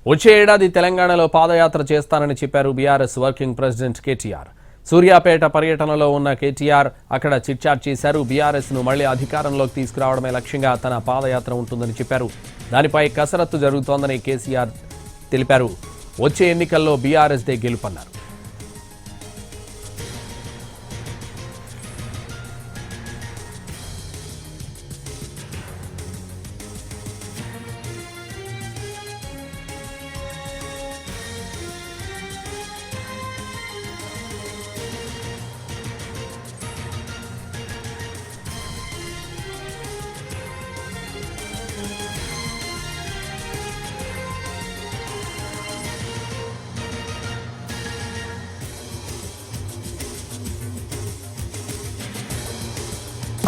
వచ్చే ఏడాది తెలంగాణలో పాదయాత్ర చేస్తానని చెప్పారు బీఆర్ఎస్ వర్కింగ్ ప్రెసిడెంట్ కేటీఆర్. సూర్యాపేట పర్యటనలో ఉన్న కేటీఆర్ అక్కడ చిట్చాట్ చేశారు. బీఆర్ఎస్ ను మళ్లీ అధికారంలోకి తీసుకురావడమే లక్ష్యంగా తన పాదయాత్ర ఉంటుందని చెప్పారు. దానిపై కసరత్తు జరుగుతోందని కేసీఆర్ తెలిపారు. వచ్చే ఎన్నికల్లో బీఆర్ఎస్ దే గెలుపన్నారు.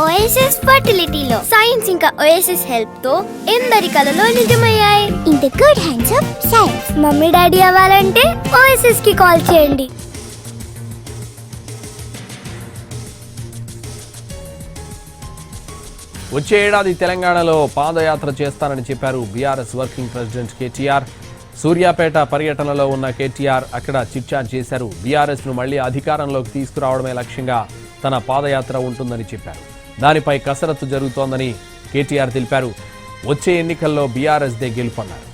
ఓఎస్ఎస్ ఫర్టిలిటీలో సైన్స్ ఇంకా ఓఎస్ఎస్ హెల్ప్ తో ఎందరి కలలు నిజమయ్యాయి. In the good hands of science. Mummy daddy అవ్వాలంటే ఓఎస్ఎస్ కి కాల్ చేయండి. వచ్చే ఏడాది తెలంగాణలో పాదయాత్ర చేస్తానని చెప్పారు బీఆర్ఎస్ వర్కింగ్ ప్రెసిడెంట్ కేటీఆర్. సూర్యాపేట పర్యటనలో ఉన్న కేటీఆర్ అక్కడ చిట్చాట్ చేశారు. బీఆర్ఎస్ ను మళ్లీ అధికారంలోకి తీసుకురావడమే లక్ష్యంగా తన పాదయాత్ర ఉంటుందని చెప్పారు. దానిపై కసరత్తు జరుగుతోందని కేటీఆర్ తెలిపారు. వచ్చే ఎన్నికల్లో బీఆర్ఎస్ దే గెలుపన్నారు.